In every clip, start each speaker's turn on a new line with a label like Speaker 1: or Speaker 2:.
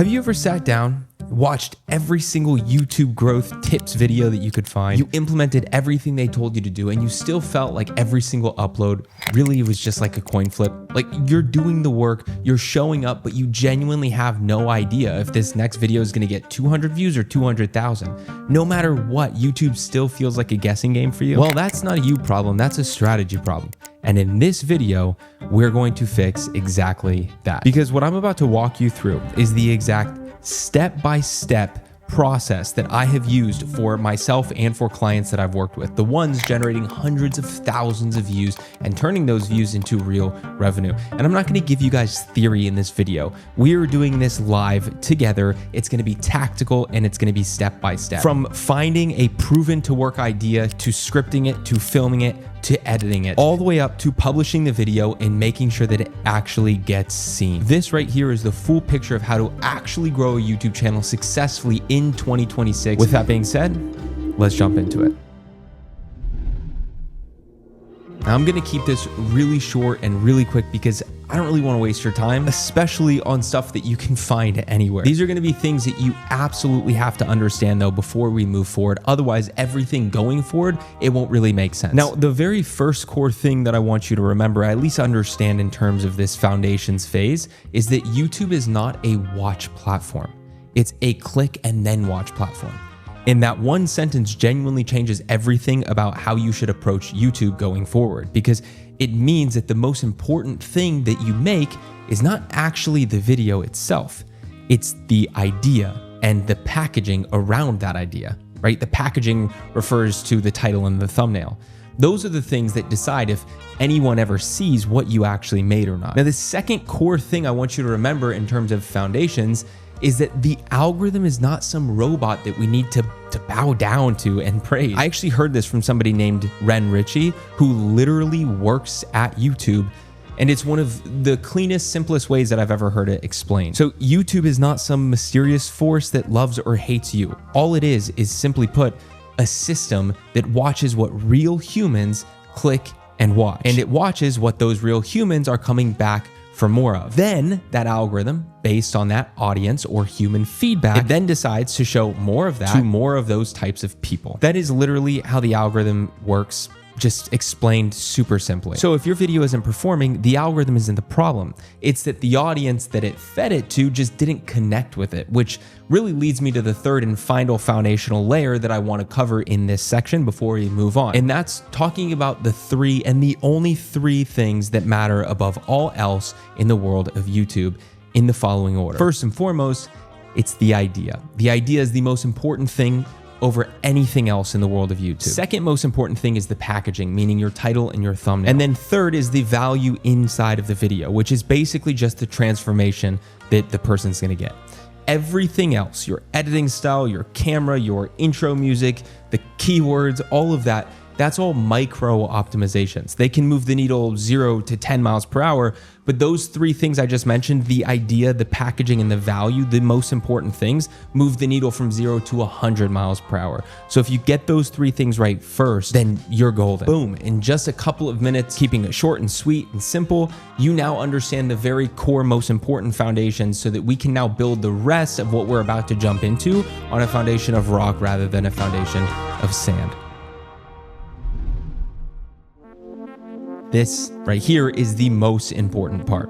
Speaker 1: Have you ever sat down, watched every single YouTube growth tips video that you could find, you implemented everything they told you to do, and you still felt like every single upload really was just like a coin flip? Like, you're doing the work, you're showing up, but you genuinely have no idea if this next video is gonna get 200 views or 200,000. No matter what, YouTube still feels like a guessing game for you. Well, that's not a you problem, that's a strategy problem. And in this video, we're going to fix exactly that. Because what I'm about to walk you through is the exact step-by-step process that I have used for myself and for clients that I've worked with. The ones generating hundreds of thousands of views and turning those views into real revenue. And I'm not gonna give you guys theory in this video. We are doing this live together. It's gonna be tactical and it's gonna be step-by-step. From finding a proven to work idea, to scripting it, to filming it, to editing it, all the way up to publishing the video and making sure that it actually gets seen. This right here is the full picture of how to actually grow a YouTube channel successfully in 2026. With that being said, let's jump into it. Now, I'm gonna keep this really short and really quick because I don't really wanna waste your time, especially on stuff that you can find anywhere. These are gonna be things that you absolutely have to understand though before we move forward. Otherwise, everything going forward, it won't really make sense. Now, the very first core thing that I want you to remember, at least understand in terms of this foundations phase, is that YouTube is not a watch platform. It's a click and then watch platform. And that one sentence genuinely changes everything about how you should approach YouTube going forward, because it means that the most important thing that you make is not actually the video itself. It's the idea and the packaging around that idea, right? The packaging refers to the title and the thumbnail. Those are the things that decide if anyone ever sees what you actually made or not. Now, the second core thing I want you to remember in terms of foundations is that the algorithm is not some robot that we need to bow down to and praise. I actually heard this from somebody named Ren Ritchie, who literally works at YouTube, and it's one of the cleanest, simplest ways that I've ever heard it explained. So YouTube is not some mysterious force that loves or hates you. All it is simply put, a system that watches what real humans click and watch. And it watches what those real humans are coming back for more of. Then that algorithm, based on that audience or human feedback, it then decides to show more of that to more of those types of people. That is literally how the algorithm works, just explained super simply. So if your video isn't performing, the algorithm isn't the problem. It's that the audience that it fed it to just didn't connect with it, which really leads me to the third and final foundational layer that I want to cover in this section before we move on. And that's talking about the three and the only three things that matter above all else in the world of YouTube in the following order. First and foremost, it's the idea. The idea is the most important thing over anything else in the world of YouTube. Second most important thing is the packaging, meaning your title and your thumbnail. And then third is the value inside of the video, which is basically just the transformation that the person's gonna get. Everything else, your editing style, your camera, your intro music, the keywords, all of that, that's all micro optimizations. They can move the needle 0 to 10 miles per hour, but those three things I just mentioned, the idea, the packaging, and the value, the most important things, move the needle from 0 to 100 miles per hour. So if you get those three things right first, then you're golden. Boom, in just a couple of minutes, keeping it short and sweet and simple, you now understand the very core, most important foundations so that we can now build the rest of what we're about to jump into on a foundation of rock rather than a foundation of sand. This right here is the most important part.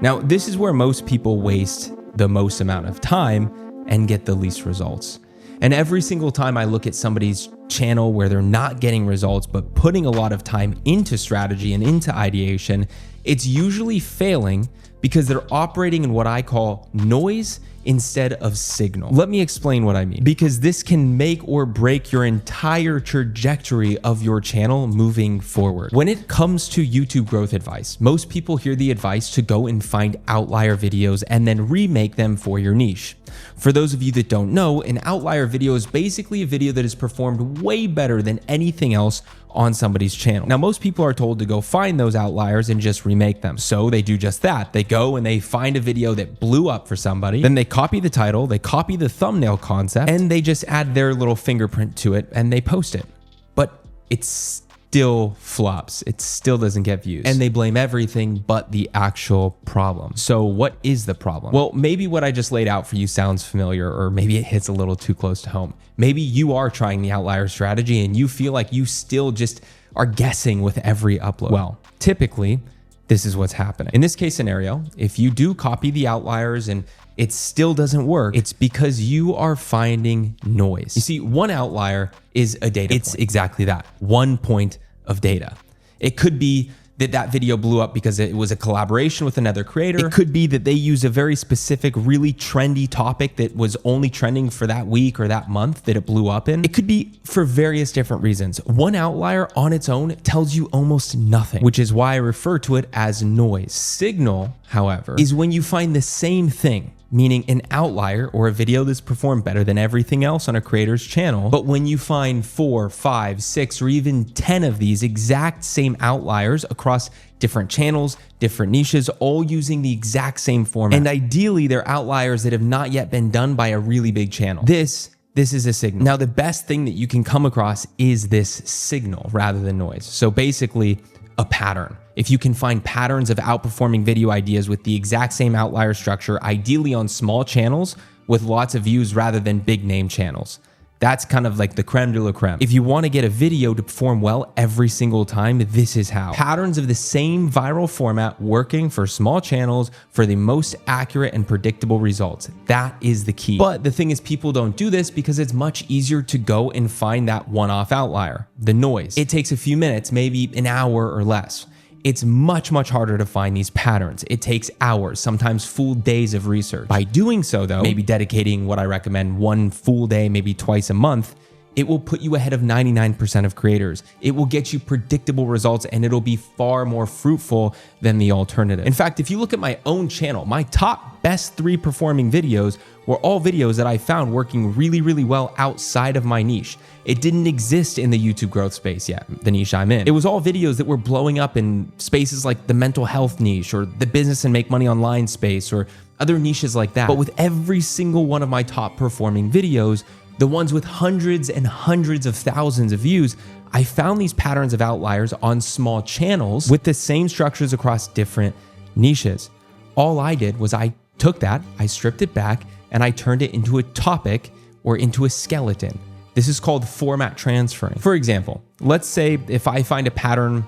Speaker 1: Now, this is where most people waste the most amount of time and get the least results. And every single time I look at somebody's channel where they're not getting results, but putting a lot of time into strategy and into ideation, it's usually failing because they're operating in what I call noise instead of signal. Let me explain what I mean, because this can make or break your entire trajectory of your channel moving forward. When it comes to YouTube growth advice, most people hear the advice to go and find outlier videos and then remake them for your niche. For those of you that don't know, an outlier video is basically a video that has performed way better than anything else on somebody's channel. Now, most people are told to go find those outliers and just remake them. So they do just that. They go and they find a video that blew up for somebody. Then they copy the title, they copy the thumbnail concept, and they just add their little fingerprint to it and they post it. But it's still flops. It still doesn't get views. And they blame everything but the actual problem. So what is the problem? Well, maybe what I just laid out for you sounds familiar, or maybe it hits a little too close to home. Maybe you are trying the outlier strategy and you feel like you still just are guessing with every upload. Well, typically, this is what's happening. In this case scenario, if you do copy the outliers and it still doesn't work, it's because you are finding noise. You see, one outlier is a data point. It's exactly that, 1 point of data. It could be that video blew up because it was a collaboration with another creator. It could be that they use a very specific, really trendy topic that was only trending for that week or that month that it blew up in. It could be for various different reasons. One outlier on its own tells you almost nothing, which is why I refer to it as noise. Signal, however, is when you find the same thing, meaning an outlier or a video that's performed better than everything else on a creator's channel. But when you find 4, 5, 6, or even 10 of these exact same outliers across different channels, different niches, all using the exact same format, and ideally they're outliers that have not yet been done by a really big channel. This is a signal. Now, the best thing that you can come across is this signal rather than noise. So basically, a pattern. If you can find patterns of outperforming video ideas with the exact same outlier structure, ideally on small channels with lots of views rather than big name channels. That's kind of like the creme de la creme. If you want to get a video to perform well every single time, this is how. Patterns of the same viral format working for small channels for the most accurate and predictable results. That is the key. But the thing is, people don't do this because it's much easier to go and find that one-off outlier, the noise. It takes a few minutes, maybe an hour or less. It's much, much harder to find these patterns. It takes hours, sometimes full days of research. By doing so though, maybe dedicating what I recommend one full day, maybe twice a month, it will put you ahead of 99% of creators. It will get you predictable results and it'll be far more fruitful than the alternative. In fact, if you look at my own channel, my top best 3 performing videos were all videos that I found working really, really well outside of my niche. It didn't exist in the YouTube growth space yet, the niche I'm in. It was all videos that were blowing up in spaces like the mental health niche or the business and make money online space or other niches like that. But with every single one of my top performing videos, the ones with hundreds and hundreds of thousands of views, I found these patterns of outliers on small channels with the same structures across different niches. All I did was I took that, I stripped it back, and I turned it into a topic or into a skeleton. This is called format transferring. For example, let's say if I find a pattern,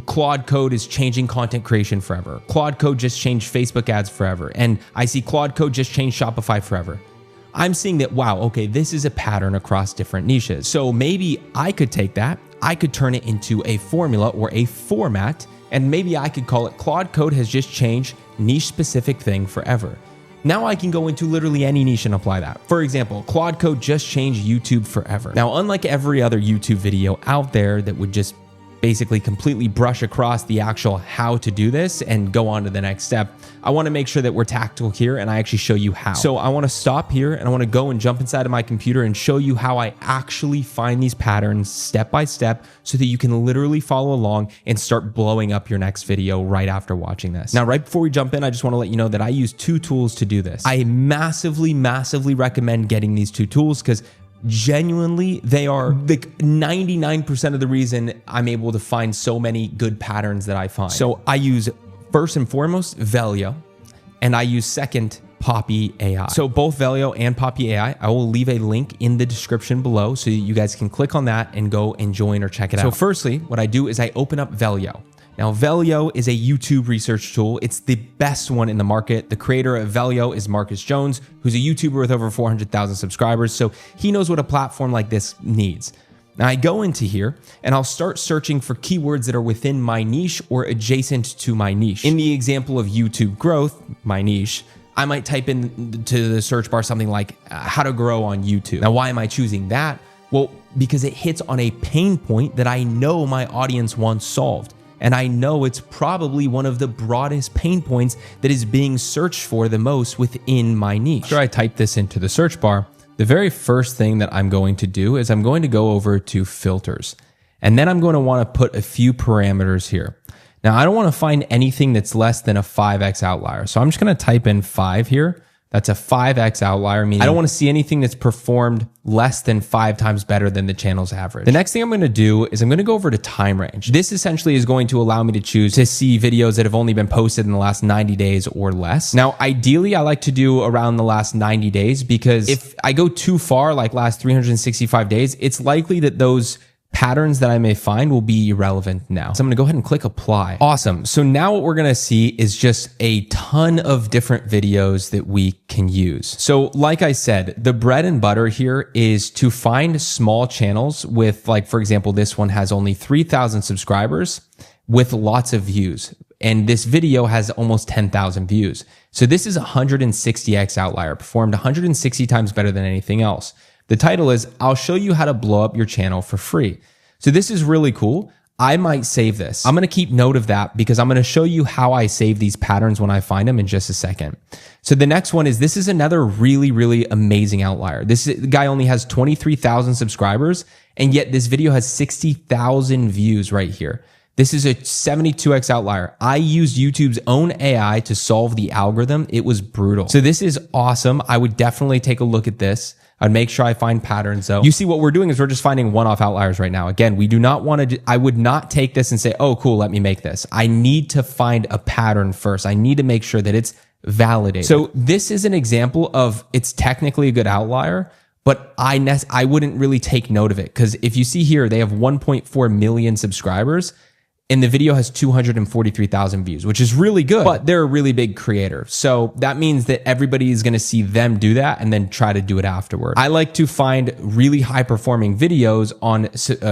Speaker 1: Claude Code is changing content creation forever. Claude Code just changed Facebook ads forever. And I see Claude Code just changed Shopify forever. I'm seeing that, wow, okay, this is a pattern across different niches. So maybe I could take that, I could turn it into a formula or a format, and maybe I could call it Claude Code has just changed niche specific thing forever. Now I can go into literally any niche and apply that. For example, Claude Code just changed YouTube forever. Now, unlike every other YouTube video out there that would just basically completely brush across the actual how to do this and go on to the next step, I want to make sure that we're tactical here and I actually show you how. So I want to stop here and I want to go and jump inside of my computer and show you how I actually find these patterns step by step so that you can literally follow along and start blowing up your next video right after watching this. Now, right before we jump in, I just want to let you know that I use 2 tools to do this. I massively recommend getting these 2 tools because genuinely, they are like 99% of the reason I'm able to find so many good patterns that I find. So I use first and foremost Velio, and I use second Poppy AI. So both Velio and Poppy AI, I will leave a link in the description below so you guys can click on that and go and join or check it out. So firstly, what I do is I open up Velio. Now, Velio is a YouTube research tool. It's the best one in the market. The creator of Velio is Marcus Jones, who's a YouTuber with over 400,000 subscribers. So he knows what a platform like this needs. Now I go into here and I'll start searching for keywords that are within my niche or adjacent to my niche. In the example of YouTube growth, my niche, I might type into the search bar something like how to grow on YouTube. Now, why am I choosing that? Well, because it hits on a pain point that I know my audience wants solved. And I know it's probably one of the broadest pain points that is being searched for the most within my niche. After I type this into the search bar, the very first thing that I'm going to do is I'm going to go over to filters. And then I'm going to want to put a few parameters here. Now, I don't want to find anything that's less than a 5x outlier. So I'm just going to type in 5 here. That's a 5x outlier, meaning I don't want to see anything that's performed less than 5 times better than the channel's average. The next thing I'm going to do is I'm going to go over to time range. This essentially is going to allow me to choose to see videos that have only been posted in the last 90 days or less. Now, ideally, I like to do around the last 90 days because if I go too far, like last 365 days, it's likely that those patterns that I may find will be irrelevant now. So I'm gonna go ahead and click apply. Awesome. So now what we're gonna see is just a ton of different videos that we can use. So like I said, the bread and butter here is to find small channels with, like, for example, this one has only 3,000 subscribers with lots of views. And this video has almost 10,000 views. So this is a 160x outlier, performed 160 times better than anything else. The title is, I'll show you how to blow up your channel for free. So this is really cool. I might save this. I'm going to keep note of that because I'm going to show you how I save these patterns when I find them in just a second. So the next one is, this is another really, really amazing outlier. This guy only has 23,000 subscribers, and yet this video has 60,000 views right here. This is a 72x outlier. I used YouTube's own AI to solve the algorithm. It was brutal. So this is awesome. I would definitely take a look at this. I'd make sure I find patterns though. You see, what we're doing is we're just finding one-off outliers right now. Again, we do not want to, I would not take this and say, oh, cool, let me make this. I need to find a pattern first. I need to make sure that it's validated. So this is an example of, it's technically a good outlier, but I wouldn't really take note of it, because if you see here, they have 1.4 million subscribers. And the video has 243,000 views, which is really good, but they're a really big creator. So that means that everybody is going to see them do that and then try to do it afterward. I like to find really high performing videos on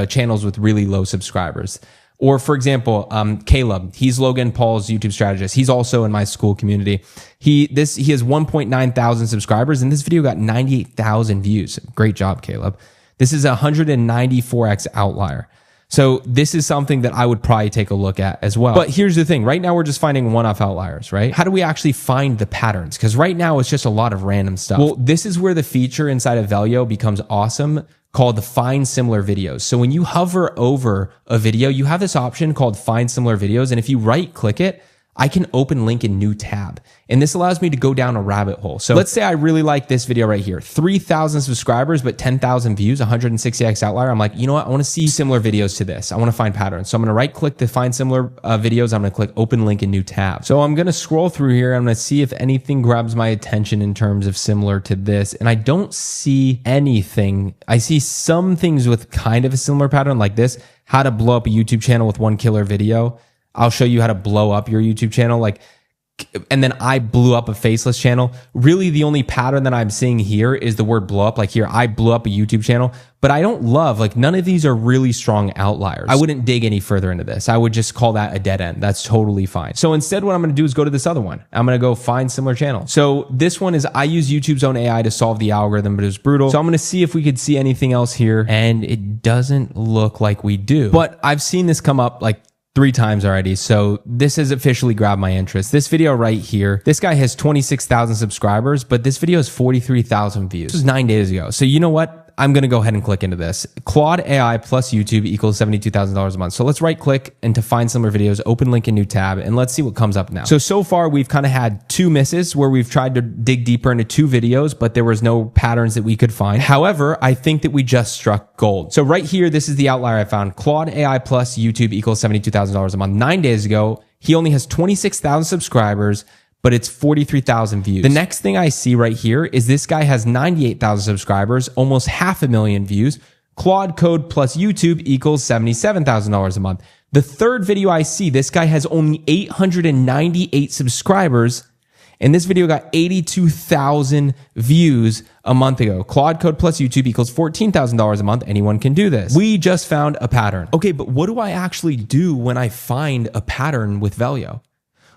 Speaker 1: channels with really low subscribers. Or for example, Caleb, he's Logan Paul's YouTube strategist. He's also in my school community. He has 1.9 thousand subscribers, and this video got 98,000 views. Great job, Caleb. This is a 194x outlier. So this is something that I would probably take a look at as well. But here's the thing. Right now, we're just finding one-off outliers, right? How do we actually find the patterns? Because right now, it's just a lot of random stuff. Well, this is where the feature inside of Velio becomes awesome, called the Find Similar Videos. So when you hover over a video, you have this option called Find Similar Videos. And if you right-click it, I can open link in new tab. And this allows me to go down a rabbit hole. So let's say I really like this video right here, 3,000 subscribers, but 10,000 views, 160x outlier. I'm like, you know what? I want to see similar videos to this. I want to find patterns. So I'm going to right click to find similar videos. I'm going to click open link in new tab. So I'm going to scroll through here. I'm going to see if anything grabs my attention in terms of similar to this. And I don't see anything. I see some things with kind of a similar pattern like this, how to blow up a YouTube channel with one killer video. I'll show you how to blow up your YouTube channel. And then I blew up a faceless channel. Really, the only pattern that I'm seeing here is the word blow up. Like here, I blew up a YouTube channel, but I don't love, none of these are really strong outliers. I wouldn't dig any further into this. I would just call that a dead end. That's totally fine. So instead, what I'm going to do is go to this other one. I'm going to go find similar channel. So this one is, I use YouTube's own AI to solve the algorithm, but it was brutal. So I'm going to see if we could see anything else here. And it doesn't look like we do, but I've seen this come up 3 times already. So this has officially grabbed my interest. This video right here, this guy has 26,000 subscribers, but this video has 43,000 views. This was 9 days ago. So you know what? I'm going to go ahead and click into this. Claude AI plus YouTube equals $72,000 a month. So let's right click and to find similar videos, open link in new tab, and let's see what comes up now. So far we've kind of had 2 misses where we've tried to dig deeper into 2 videos, but there was no patterns that we could find. However, I think that we just struck gold. So right here, this is the outlier I found. Claude AI plus YouTube equals $72,000 a month. 9 days ago, he only has 26,000 subscribers, but it's 43,000 views. The next thing I see right here is this guy has 98,000 subscribers, almost 500,000 views. Claude Code plus YouTube equals $77,000 a month. The third video I see, this guy has only 898 subscribers, and this video got 82,000 views a month ago. Claude Code plus YouTube equals $14,000 a month. Anyone can do this. We just found a pattern. Okay, but what do I actually do when I find a pattern with Velio?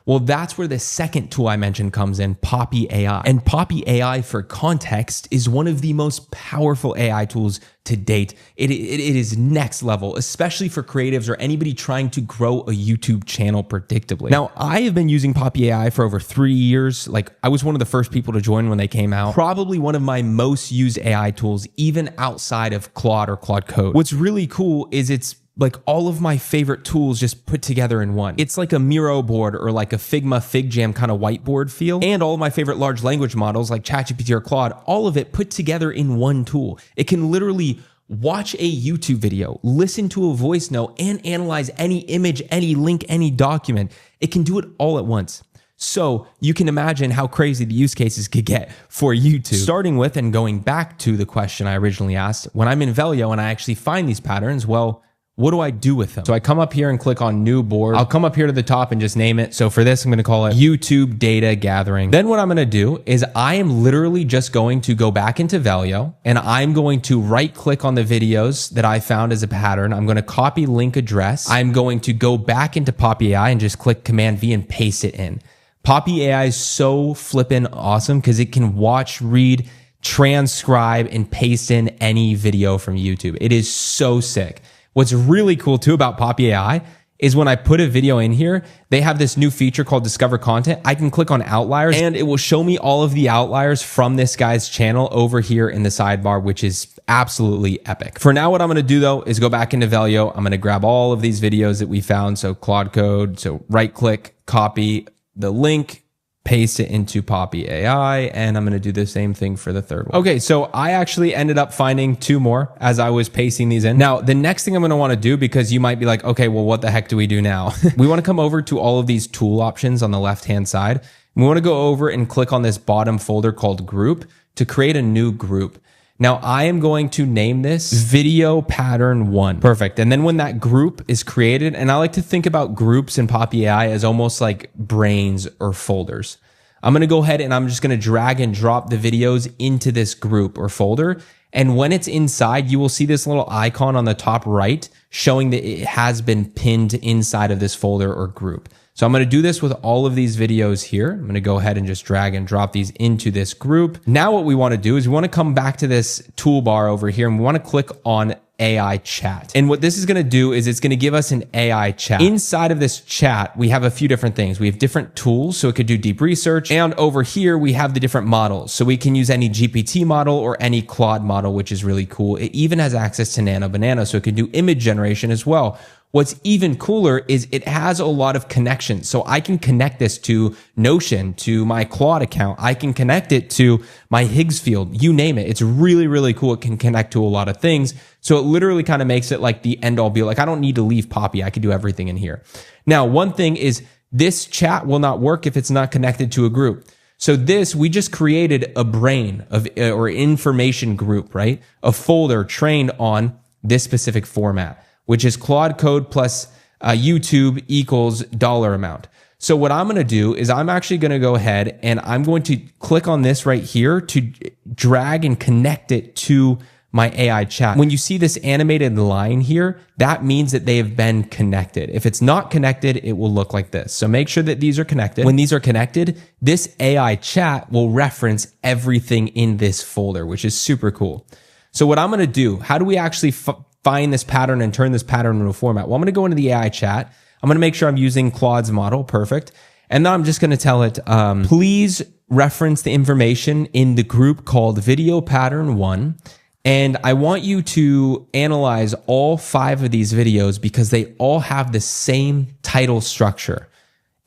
Speaker 1: Well, that's where the second tool I mentioned comes in, Poppy AI. And Poppy AI, for context, is one of the most powerful AI tools to date. It is next level, especially for creatives or anybody trying to grow a YouTube channel predictably. Now, I have been using Poppy AI for over 3 years. I was one of the first people to join when they came out. Probably one of my most used AI tools, even outside of Claude or Claude Code. What's really cool is it's like all of my favorite tools just put together in one. It's like a Miro board or like a Figma FigJam kind of whiteboard feel. And all of my favorite large language models like ChatGPT or Claude, all of it put together in one tool. It can literally watch a YouTube video, listen to a voice note, and analyze any image, any link, any document. It can do it all at once. So you can imagine how crazy the use cases could get for YouTube. Starting with and going back to the question I originally asked, when I'm in Velio and I actually find these patterns, well, what do I do with them? So I come up here and click on new board. I'll come up here to the top and just name it. So for this, I'm going to call it YouTube data gathering. Then what I'm going to do is I am literally just going to go back into Velio and I'm going to right click on the videos that I found as a pattern. I'm going to copy link address. I'm going to go back into Poppy AI and just click Command V and paste it in. Poppy AI is so flippin' awesome because it can watch, read, transcribe, and paste in any video from YouTube. It is so sick. What's really cool too about Poppy AI is when I put a video in here, they have this new feature called Discover Content. I can click on outliers and it will show me all of the outliers from this guy's channel over here in the sidebar, which is absolutely epic. For now, what I'm going to do though is go back into Velio. I'm going to grab all of these videos that we found. So Claude Code, so right click, copy the link, paste it into Poppy AI, and I'm going to do the same thing for the third one. Okay, so I actually ended up finding two more as I was pasting these in. Now, the next thing I'm going to want to do, because you might be like, okay, well, what the heck do we do now? We want to come over to all of these tool options on the left-hand side. We want to go over and click on this bottom folder called group to create a new group. Now I am going to name this video pattern 1. Perfect. And then when that group is created, and I like to think about groups in Poppy AI as almost like brains or folders. I'm going to go ahead and I'm just going to drag and drop the videos into this group or folder. And when it's inside, you will see this little icon on the top right showing that it has been pinned inside of this folder or group. So I'm going to do this with all of these videos here. I'm going to go ahead and just drag and drop these into this group. Now what we want to do is we want to come back to this toolbar over here and we want to click on AI chat. And what this is going to do is it's going to give us an AI chat. Inside of this chat, we have a few different things. We have different tools, so it could do deep research. And over here, we have the different models. So we can use any GPT model or any Claude model, which is really cool. It even has access to Nano Banana, so it can do image generation as well. What's even cooler is it has a lot of connections. So I can connect this to Notion, to my Claude account. I can connect it to my Higgs field, you name it. It's really, really cool. It can connect to a lot of things. So it literally kind of makes it like the end all be all. Like I don't need to leave Poppy. I can do everything in here. Now, one thing is this chat will not work if it's not connected to a group. So this, we just created a brain of or information group, right? A folder trained on this specific format, which is Claude Code plus YouTube equals dollar amount. So what I'm going to do is I'm actually going to go ahead and I'm going to click on this right here to drag and connect it to my AI chat. When you see this animated line here, that means that they have been connected. If it's not connected, it will look like this. So make sure that these are connected. When these are connected, this AI chat will reference everything in this folder, which is super cool. So what I'm going to do, how do we actually find this pattern and turn this pattern into a format? Well, I'm going to go into the AI chat. I'm going to make sure I'm using Claude's model. Perfect. And then I'm just going to tell it, please reference the information in the group called video pattern 1. And I want you to analyze all 5 of these videos because they all have the same title structure.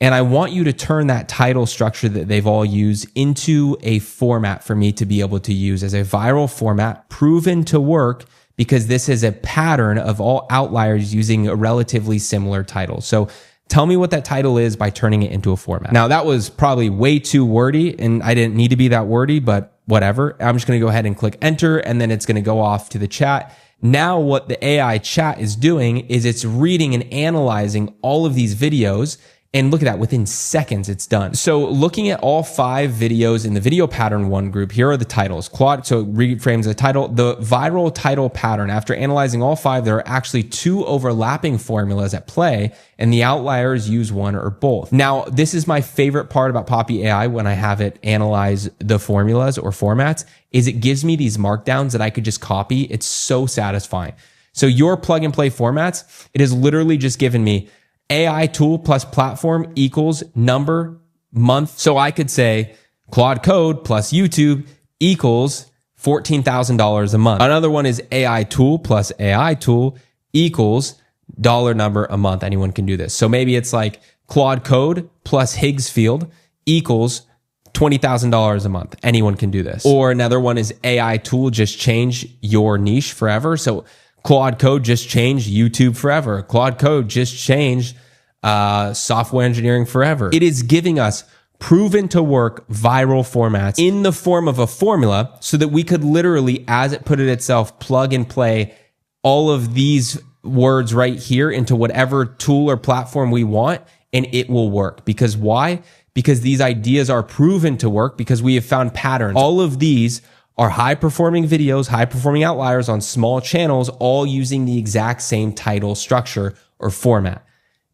Speaker 1: And I want you to turn that title structure that they've all used into a format for me to be able to use as a viral format proven to work, because this is a pattern of all outliers using a relatively similar title. So tell me what that title is by turning it into a format. Now that was probably way too wordy and I didn't need to be that wordy, but whatever. I'm just going to go ahead and click enter and then it's going to go off to the chat. Now what the AI chat is doing is it's reading and analyzing all of these videos. And look at that, within seconds, it's done. So looking at all 5 videos in the video pattern 1 group, here are the titles. Claude, so it reframes the title, the viral title pattern. After analyzing all 5, there are actually 2 overlapping formulas at play, and the outliers use one or both. Now, this is my favorite part about Poppy AI when I have it analyze the formulas or formats, is it gives me these markdowns that I could just copy. It's so satisfying. So your plug and play formats, it has literally just given me AI tool plus platform equals number, month. So I could say Claude Code plus YouTube equals $14,000 a month. Another one is AI tool plus AI tool equals dollar number a month. Anyone can do this. So maybe it's like Claude Code plus Higgs field equals $20,000 a month. Anyone can do this. Or another one is AI tool, just change your niche forever. So Claude Code just changed YouTube forever. Claude Code just changed software engineering forever. It is giving us proven to work viral formats in the form of a formula so that we could literally, as it put it itself, plug and play all of these words right here into whatever tool or platform we want, and it will work. Because why? Because these ideas are proven to work because we have found patterns. All of these are high performing videos, high performing outliers on small channels, all using the exact same title structure or format.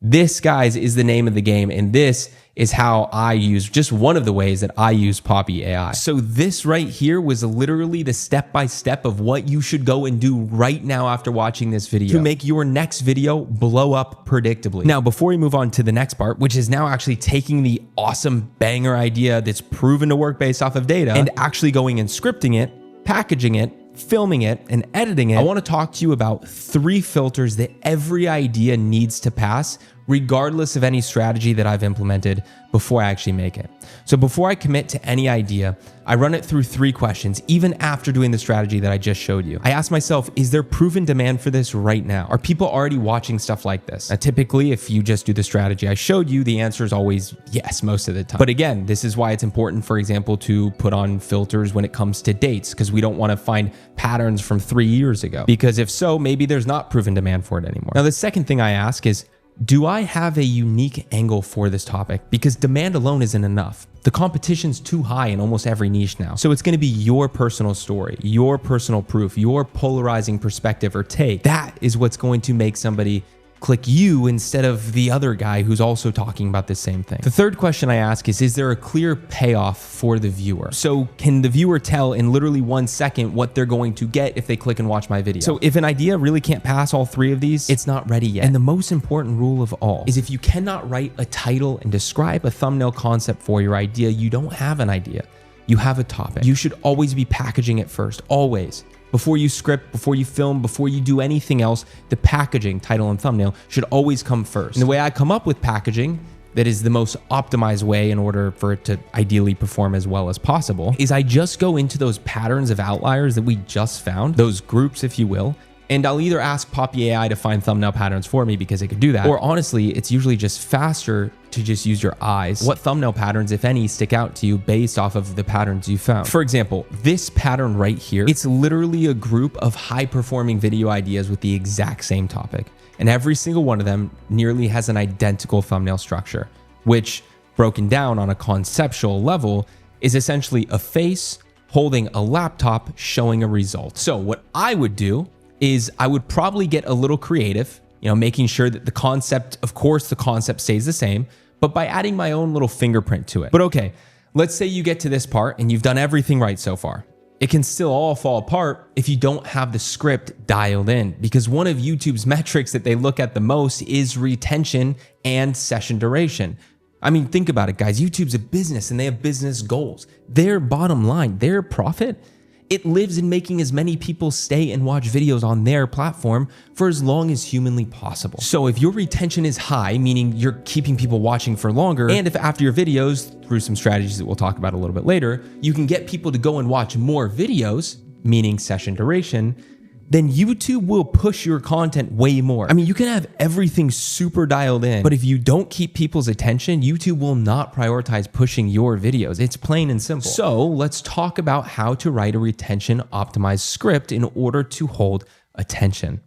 Speaker 1: This, guys, is the name of the game, and this is how I use, just one of the ways that I use Poppy AI. So this right here was literally the step-by-step of what you should go and do right now after watching this video to make your next video blow up predictably. Now, before we move on to the next part, which is now actually taking the awesome banger idea that's proven to work based off of data and actually going and scripting it, packaging it, filming it, and editing it, I want to talk to you about 3 filters that every idea needs to pass regardless of any strategy that I've implemented before I actually make it. So before I commit to any idea, I run it through 3 questions, even after doing the strategy that I just showed you. I ask myself, is there proven demand for this right now? Are people already watching stuff like this? Now, typically, if you just do the strategy I showed you, the answer is always yes, most of the time. But again, this is why it's important, for example, to put on filters when it comes to dates, because we don't want to find patterns from 3 years ago. Because if so, maybe there's not proven demand for it anymore. Now, the second thing I ask is, do I have a unique angle for this topic? Because demand alone isn't enough. The competition's too high in almost every niche now. So it's going to be your personal story, your personal proof, your polarizing perspective or take. That is what's going to make somebody click you instead of the other guy who's also talking about the same thing. The third question I ask is there a clear payoff for the viewer? So can the viewer tell in literally 1 second what they're going to get if they click and watch my video? So if an idea really can't pass all 3 of these, it's not ready yet. And the most important rule of all is if you cannot write a title and describe a thumbnail concept for your idea, you don't have an idea. You have a topic. You should always be packaging it first, always. Before you script, before you film, before you do anything else, the packaging, title and thumbnail should always come first. And the way I come up with packaging that is the most optimized way in order for it to ideally perform as well as possible is I just go into those patterns of outliers that we just found, those groups, if you will, and I'll either ask Poppy AI to find thumbnail patterns for me because it could do that, or honestly, it's usually just faster to just use your eyes. What thumbnail patterns, if any, stick out to you based off of the patterns you found? For example, this pattern right here, it's literally a group of high-performing video ideas with the exact same topic. And every single one of them nearly has an identical thumbnail structure, which, broken down on a conceptual level, is essentially a face holding a laptop showing a result. So what I would do is I would probably get a little creative, making sure that the concept, of course, the concept stays the same, but by adding my own little fingerprint to it. But okay, let's say you get to this part and you've done everything right so far. It can still all fall apart if you don't have the script dialed in, because one of YouTube's metrics that they look at the most is retention and session duration. I mean, think about it, guys. YouTube's a business and they have business goals. Their bottom line, their profit, it lives in making as many people stay and watch videos on their platform for as long as humanly possible. So if your retention is high, meaning you're keeping people watching for longer, and if after your videos, through some strategies that we'll talk about a little bit later, you can get people to go and watch more videos, meaning session duration, then YouTube will push your content way more. I mean, you can have everything super dialed in, but if you don't keep people's attention, YouTube will not prioritize pushing your videos. It's plain and simple. So let's talk about how to write a retention optimized script in order to hold attention.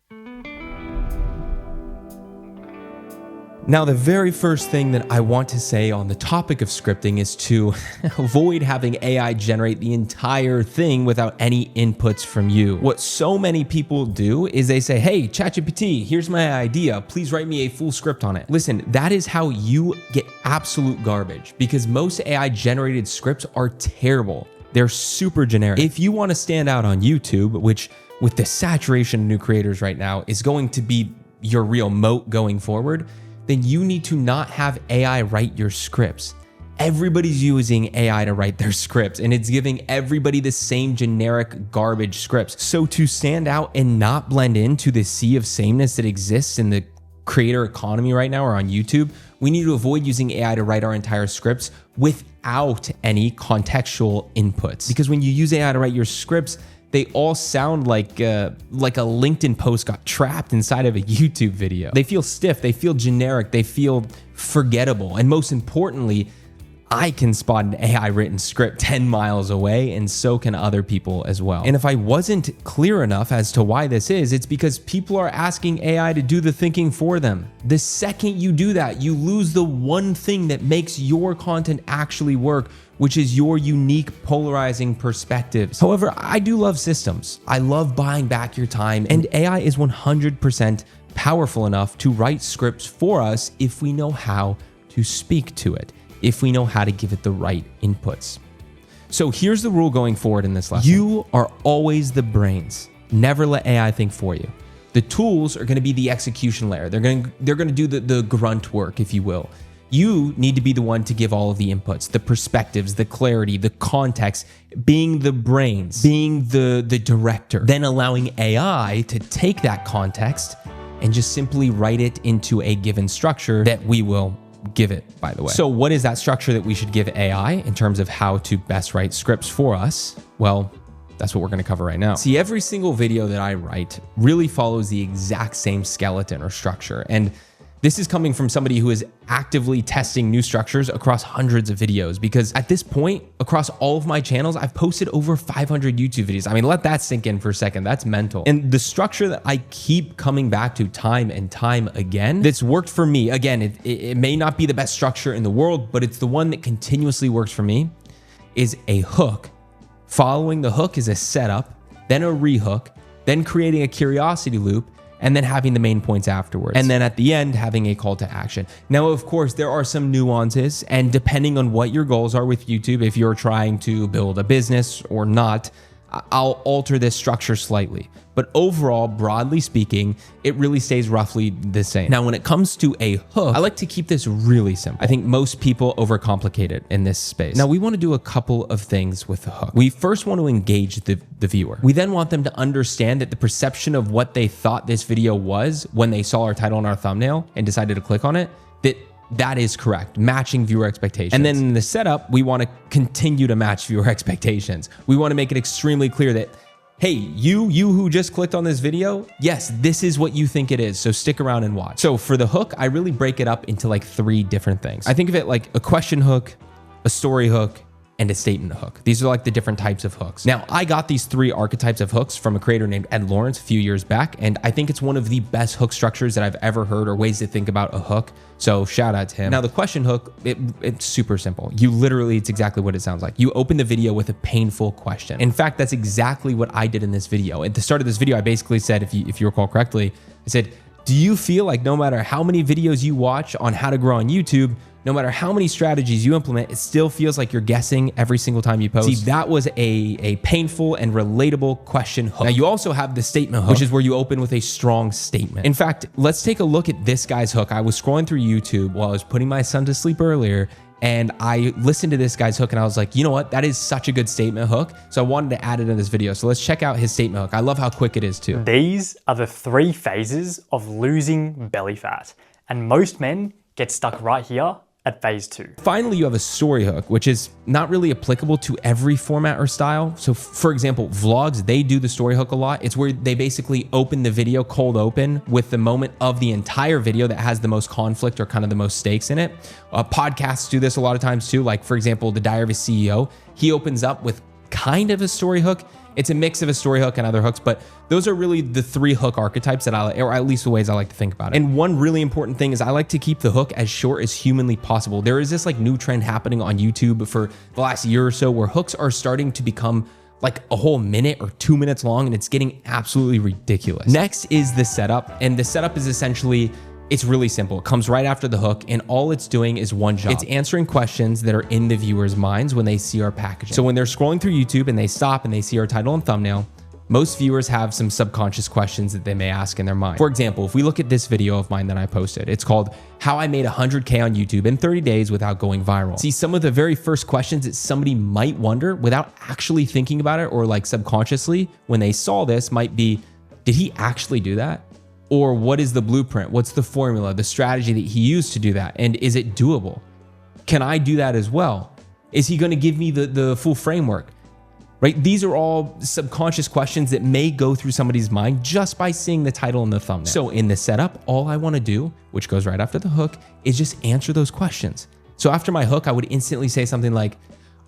Speaker 1: Now, the very first thing that I want to say on the topic of scripting is to avoid having AI generate the entire thing without any inputs from you. What so many people do is they say, hey, ChatGPT, here's my idea. Please write me a full script on it. Listen, that is how you get absolute garbage, because most AI generated scripts are terrible. They're super generic. If you want to stand out on YouTube, which with the saturation of new creators right now is going to be your real moat going forward, then you need to not have AI write your scripts. Everybody's using AI to write their scripts, and it's giving everybody the same generic garbage scripts. So to stand out and not blend into the sea of sameness that exists in the creator economy right now or on YouTube, we need to avoid using AI to write our entire scripts without any contextual inputs. Because when you use AI to write your scripts, they all sound like a LinkedIn post got trapped inside of a YouTube video. They feel stiff, they feel generic, they feel forgettable. And most importantly, I can spot an AI written script 10 miles away, and so can other people as well. And if I wasn't clear enough as to why this is, it's because people are asking AI to do the thinking for them. The second you do that, you lose the one thing that makes your content actually work, which is your unique polarizing perspectives. However, I do love systems. I love buying back your time, and AI is 100% powerful enough to write scripts for us if we know how to speak to it, if we know how to give it the right inputs. So here's the rule going forward in this lesson. You are always the brains. Never let AI think for you. The tools are gonna be the execution layer. They're gonna do the grunt work, if you will. You need to be the one to give all of the inputs, the perspectives, the clarity, the context, being the brains, being the director, then allowing AI to take that context and just simply write it into a given structure that we will give it, by the way. So what is that structure that we should give AI in terms of how to best write scripts for us? Well, that's what we're going to cover right now. See, every single video that I write really follows the exact same skeleton or structure. And this is coming from somebody who is actively testing new structures across hundreds of videos, because at this point, across all of my channels, I've posted over 500 YouTube videos. I mean, let that sink in for a second. That's mental. And the structure that I keep coming back to time and time again, that's worked for me. Again, it may not be the best structure in the world, but it's the one that continuously works for me, is a hook. Following the hook is a setup, then a rehook, then creating a curiosity loop, and then having the main points afterwards. And then at the end, having a call to action. Now, of course, there are some nuances, and depending on what your goals are with YouTube, if you're trying to build a business or not, I'll alter this structure slightly. But overall, broadly speaking, it really stays roughly the same. Now, when it comes to a hook, I like to keep this really simple. I think most people overcomplicate it in this space. Now, we want to do a couple of things with the hook. We first want to engage the viewer. We then want them to understand that the perception of what they thought this video was when they saw our title and our thumbnail and decided to click on it, that is correct, matching viewer expectations. And then in the setup, we want to continue to match viewer expectations. We want to make it extremely clear that, hey, you who just clicked on this video, yes, this is what you think it is, so stick around and watch. So for the hook, I really break it up into like 3 different things. I think of it like a question hook, a story hook, and a statement hook. These are like the different types of hooks. Now, I got these 3 archetypes of hooks from a creator named Ed Lawrence a few years back, and I think it's one of the best hook structures that I've ever heard, or ways to think about a hook. So shout out to him. Now, the question hook, it's super simple. It's exactly what it sounds like. You open the video with a painful question. In fact, that's exactly what I did in this video. At the start of this video, I basically said, if you recall correctly, I said, do you feel like no matter how many videos you watch on how to grow on YouTube, no matter how many strategies you implement, it still feels like you're guessing every single time you post? See, that was a painful and relatable question hook. Now, you also have the statement hook, which is where you open with a strong statement. In fact, let's take a look at this guy's hook. I was scrolling through YouTube while I was putting my son to sleep earlier, and I listened to this guy's hook and I was like, you know what? That is such a good statement hook. So I wanted to add it in this video. So let's check out his statement hook. I love how quick it is too.
Speaker 2: These are the 3 phases of losing belly fat. And most men get stuck right here at phase 2.
Speaker 1: Finally, you have a story hook, which is not really applicable to every format or style. So for example, vlogs, they do the story hook a lot. It's where they basically open the video cold open with the moment of the entire video that has the most conflict or kind of the most stakes in it. Podcasts do this a lot of times too. Like for example, The Diary of a CEO, he opens up with kind of a story hook. It's a mix of a story hook and other hooks, but those are really the 3 hook archetypes that or at least the ways I like to think about it. And one really important thing is I like to keep the hook as short as humanly possible. There is this like new trend happening on YouTube for the last year or so where hooks are starting to become like a whole minute or 2 minutes long, and it's getting absolutely ridiculous. Next is the setup, and the setup is essentially, it's really simple. It comes right after the hook, and all it's doing is one job. It's answering questions that are in the viewer's minds when they see our packaging. So when they're scrolling through YouTube and they stop and they see our title and thumbnail, most viewers have some subconscious questions that they may ask in their mind. For example, if we look at this video of mine that I posted, it's called How I Made 100K on YouTube in 30 Days Without Going Viral. See, some of the very first questions that somebody might wonder without actually thinking about it, or like subconsciously when they saw this, might be, did he actually do that? Or what is the blueprint? What's the formula, the strategy that he used to do that? And is it doable? Can I do that as well? Is he going to give me the full framework? Right? These are all subconscious questions that may go through somebody's mind just by seeing the title and the thumbnail. So in the setup, all I want to do, which goes right after the hook, is just answer those questions. So after my hook, I would instantly say something like,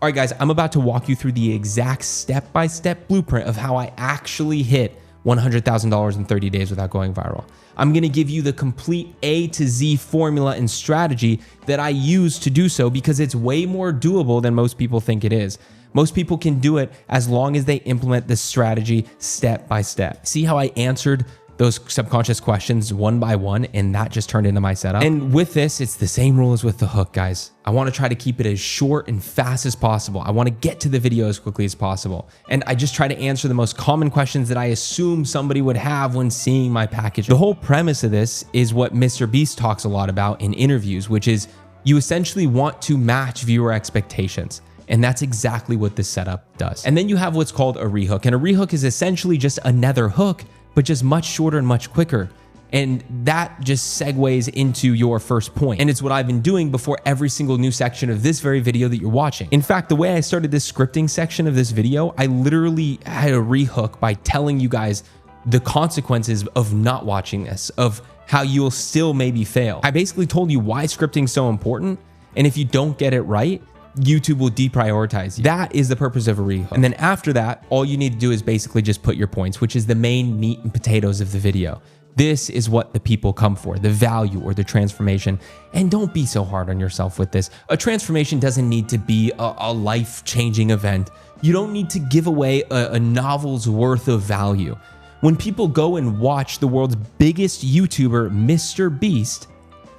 Speaker 1: all right, guys, I'm about to walk you through the exact step-by-step blueprint of how I actually hit $100,000 in 30 days without going viral. I'm going to give you the complete A to Z formula and strategy that I use to do so because it's way more doable than most people think it is. Most people can do it as long as they implement this strategy step by step. See how I answered those subconscious questions one by one, and that just turned into my setup. And with this, it's the same rule as with the hook, guys. I want to try to keep it as short and fast as possible. I want to get to the video as quickly as possible. And I just try to answer the most common questions that I assume somebody would have when seeing my package. The whole premise of this is what Mr. Beast talks a lot about in interviews, which is you essentially want to match viewer expectations. And that's exactly what this setup does. And then you have what's called a rehook. And a rehook is essentially just another hook, but just much shorter and much quicker. And that just segues into your first point. And it's what I've been doing before every single new section of this very video that you're watching. In fact, the way I started this scripting section of this video, I literally had a rehook by telling you guys the consequences of not watching this, of how you'll still maybe fail. I basically told you why scripting is so important. And if you don't get it right, YouTube will deprioritize you. That is the purpose of a rehook. And then after that, all you need to do is basically just put your points, which is the main meat and potatoes of the video. This is what the people come for, the value or the transformation. And don't be so hard on yourself with this. A transformation doesn't need to be a life-changing event. You don't need to give away a novel's worth of value. When people go and watch the world's biggest YouTuber, Mr. Beast,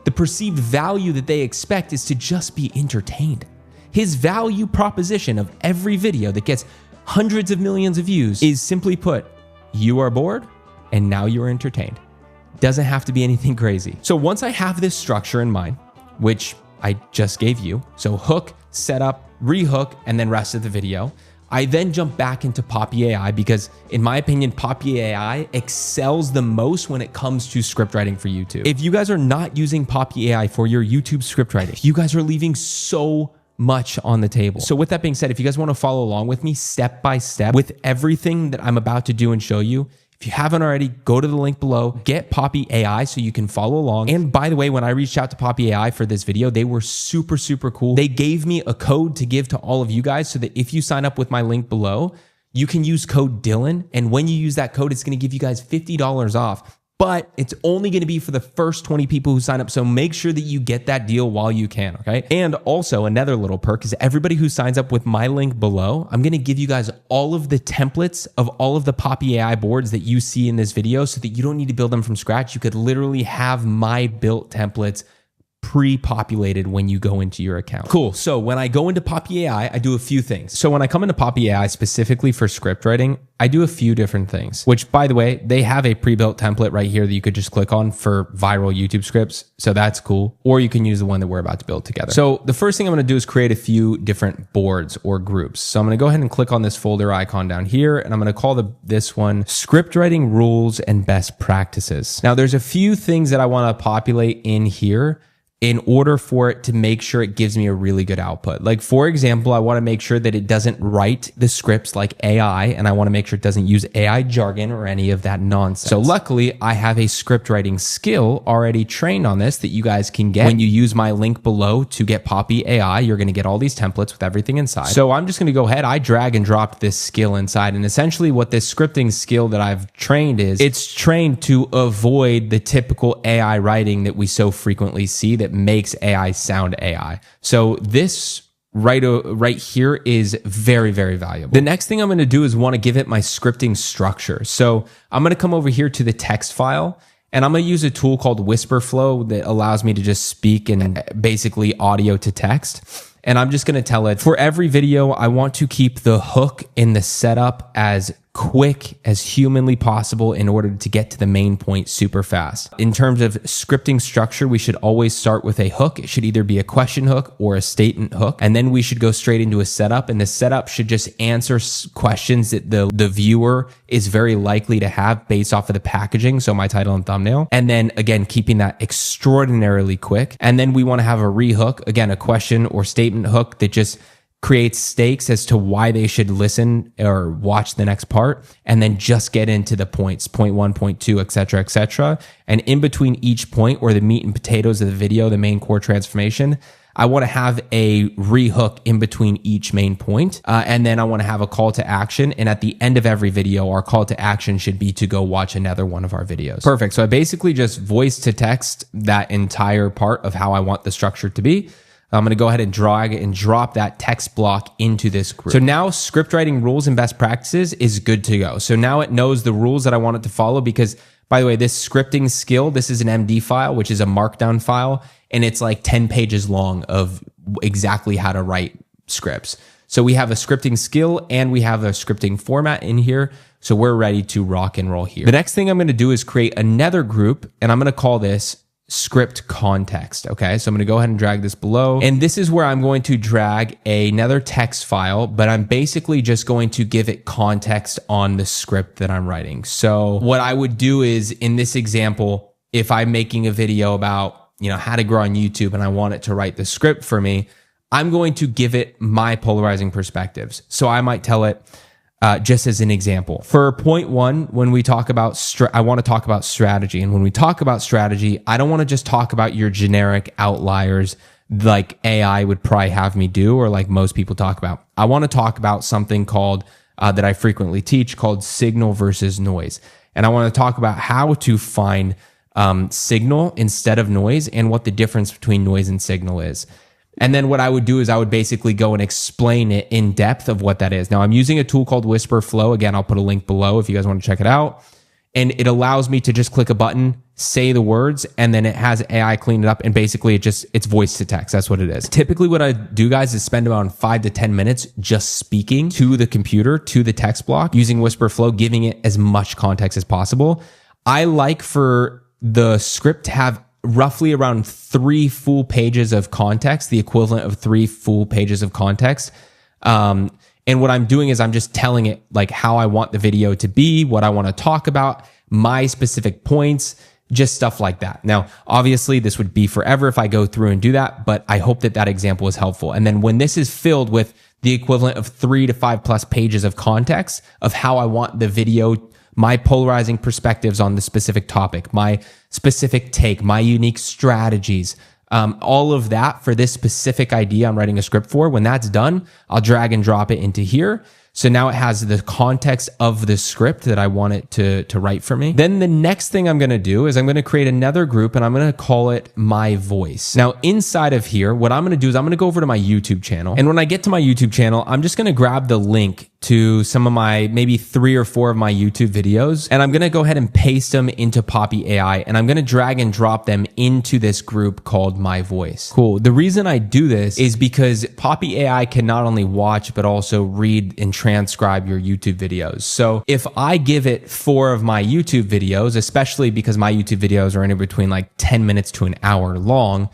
Speaker 1: the perceived value that they expect is to just be entertained. His value proposition of every video that gets hundreds of millions of views is simply put, you are bored and now you're entertained. Doesn't have to be anything crazy. So once I have this structure in mind, which I just gave you, so hook, setup, rehook, and then rest of the video, I then jump back into Poppy AI because in my opinion, Poppy AI excels the most when it comes to script writing for YouTube. If you guys are not using Poppy AI for your YouTube script writing, you guys are leaving so much on the table. So with that being said, if you guys want to follow along with me step by step with everything that I'm about to do and show you, if you haven't already, go to the link below, get Poppy AI so you can follow along. And by the way, when I reached out to Poppy AI for this video, they were super, super cool. They gave me a code to give to all of you guys so that if you sign up with my link below, you can use code Dylan. And when you use that code, it's going to give you guys $50 off. But it's only going to be for the first 20 people who sign up. So make sure that you get that deal while you can, okay? And also another little perk is everybody who signs up with my link below, I'm going to give you guys all of the templates of all of the Poppy AI boards that you see in this video so that you don't need to build them from scratch. You could literally have my built templates pre-populated when you go into your account. Cool. So when I go into Poppy AI, I do a few things. So when I come into Poppy AI specifically for script writing, I do a few different things, which by the way, they have a pre-built template right here that you could just click on for viral YouTube scripts. So that's cool. Or you can use the one that we're about to build together. So the first thing I'm going to do is create a few different boards or groups. So I'm going to go ahead and click on this folder icon down here, and I'm going to call this one script writing rules and best practices. Now there's a few things that I want to populate in here in order for it to make sure it gives me a really good output. Like for example, I want to make sure that it doesn't write the scripts like AI, and I want to make sure it doesn't use AI jargon or any of that nonsense. So luckily I have a script writing skill already trained on this that you guys can get when you use my link below to get Poppy AI. You're going to get all these templates with everything inside. So I'm just going to go ahead. I drag and drop this skill inside, and essentially what this scripting skill that I've trained is, it's trained to avoid the typical AI writing that we so frequently see that makes AI sound AI. So this right here is very, very valuable. The next thing I'm going to do is want to give it my scripting structure. So I'm going to come over here to the text file, and I'm going to use a tool called Whisperflow that allows me to just speak and basically audio to text. And I'm just going to tell it for every video, I want to keep the hook in the setup as quick as humanly possible in order to get to the main point super fast. In terms of scripting structure, we should always start with a hook. It should either be a question hook or a statement hook. And then we should go straight into a setup. And the setup should just answer questions that the viewer is very likely to have based off of the packaging. So my title and thumbnail. And then again, keeping that extraordinarily quick. And then we want to have a rehook, again, a question or statement hook that just creates stakes as to why they should listen or watch the next part, and then just get into the points, point one, point two, et cetera, and in between each point, or the meat and potatoes of the video, the main core transformation, I want to have a rehook in between each main point, and then I want to have a call to action, and at the end of every video, our call to action should be to go watch another one of our videos. Perfect. So I basically just voice to text that entire part of how I want the structure to be. I'm going to go ahead and drag and drop that text block into this group. So now script writing rules and best practices is good to go. So now it knows the rules that I want it to follow, because by the way, this scripting skill, this is an MD file, which is a markdown file, and it's like 10 pages long of exactly how to write scripts. So we have a scripting skill and we have a scripting format in here. So we're ready to rock and roll here. The next thing I'm going to do is create another group, and I'm going to call this script context. Okay, so I'm going to go ahead and drag this below, and this is where I'm going to drag another text file, but I'm basically just going to give it context on the script that I'm writing. So what I would do is, in this example, if I'm making a video about, how to grow on YouTube and I want it to write the script for me, I'm going to give it my polarizing perspectives. So I might tell it, just as an example, for point one, when we talk about, I want to talk about strategy. And when we talk about strategy, I don't want to just talk about your generic outliers like AI would probably have me do, or like most people talk about. I want to talk about something called, that I frequently teach, called signal versus noise. And I want to talk about how to find signal instead of noise, and what the difference between noise and signal is. And then what I would do is I would basically go and explain it in depth of what that is. Now I'm using a tool called Whisper Flow. Again, I'll put a link below if you guys want to check it out. And it allows me to just click a button, say the words, and then it has AI clean it up. And basically it's voice to text. That's what it is. Typically what I do, guys, is spend around 5 to 10 minutes just speaking to the computer, to the text block, using Whisper Flow, giving it as much context as possible. I like for the script to have roughly around 3 full pages of context, the equivalent of 3 full pages of context. And what I'm doing is I'm just telling it like how I want the video to be, what I want to talk about, my specific points, just stuff like that. Now, obviously this would be forever if I go through and do that, but I hope that that example is helpful. And then when this is filled with the equivalent of 3 to 5 plus pages of context of how I want the video, my polarizing perspectives on the specific topic, my specific take, my unique strategies, all of that for this specific idea I'm writing a script for. When that's done, I'll drag and drop it into here. So now it has the context of the script that I want it to write for me. Then the next thing I'm going to do is I'm going to create another group, and I'm going to call it My Voice. Now inside of here, what I'm going to do is I'm going to go over to my YouTube channel. And when I get to my YouTube channel, I'm just going to grab the link to some of my, maybe 3 or 4 of my YouTube videos. And I'm going to go ahead and paste them into Poppy AI. And I'm going to drag and drop them into this group called My Voice. Cool. The reason I do this is because Poppy AI can not only watch, but also read and transcribe your YouTube videos. So if I give it 4 of my YouTube videos, especially because my YouTube videos are in between like 10 minutes to an hour long,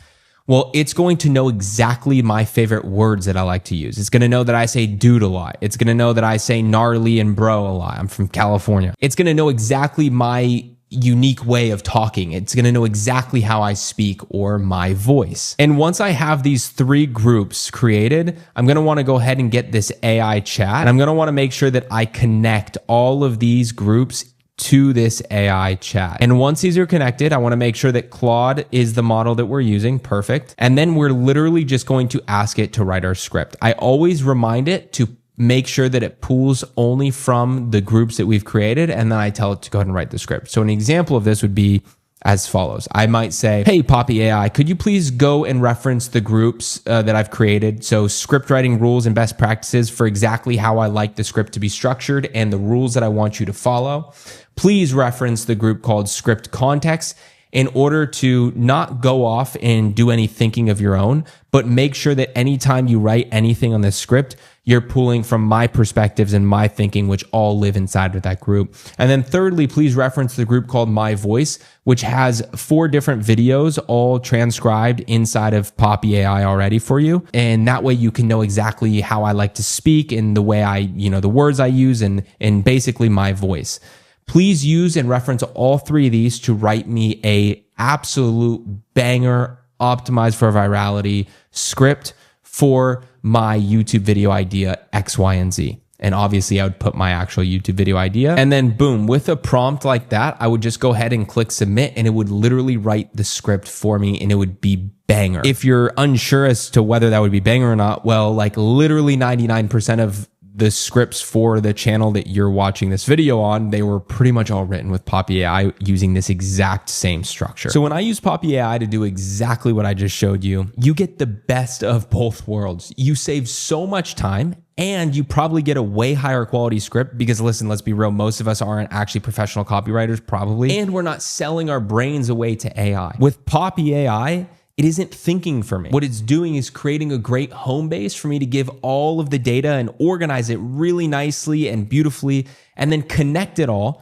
Speaker 1: well, it's going to know exactly my favorite words that I like to use. It's going to know that I say dude a lot. It's going to know that I say gnarly and bro a lot. I'm from California. It's going to know exactly my unique way of talking. It's going to know exactly how I speak, or my voice. And once I have these 3 groups created, I'm going to want to go ahead and get this AI chat. And I'm going to want to make sure that I connect all of these groups to this AI chat. And once these are connected, I want to make sure that Claude is the model that we're using. Perfect. And then we're literally just going to ask it to write our script. I always remind it to make sure that it pulls only from the groups that we've created, and then I tell it to go ahead and write the script. So an example of this would be as follows. I might say, hey, Poppy AI, could you please go and reference the groups that I've created? So script writing rules and best practices for exactly how I like the script to be structured and the rules that I want you to follow. Please reference the group called script context in order to not go off and do any thinking of your own, but make sure that anytime you write anything on this script, you're pulling from my perspectives and my thinking, which all live inside of that group. And then thirdly, please reference the group called My Voice, which has 4 different videos all transcribed inside of Poppy AI already for you. And that way you can know exactly how I like to speak and the way the words I use and basically my voice. Please use and reference all 3 of these to write me a absolute banger, optimized for virality script for my YouTube video idea X, Y, and Z. And obviously I would put my actual YouTube video idea. And then boom, with a prompt like that, I would just go ahead and click submit and it would literally write the script for me and it would be banger. If you're unsure as to whether that would be banger or not, well, like literally 99% of the scripts for the channel that you're watching this video on, they were pretty much all written with Poppy AI using this exact same structure. So when I use Poppy AI to do exactly what I just showed you, you get the best of both worlds. You save so much time and you probably get a way higher quality script because listen, let's be real, most of us aren't actually professional copywriters probably, and we're not selling our brains away to AI. With Poppy AI, it isn't thinking for me. What it's doing is creating a great home base for me to give all of the data and organize it really nicely and beautifully, and then connect it all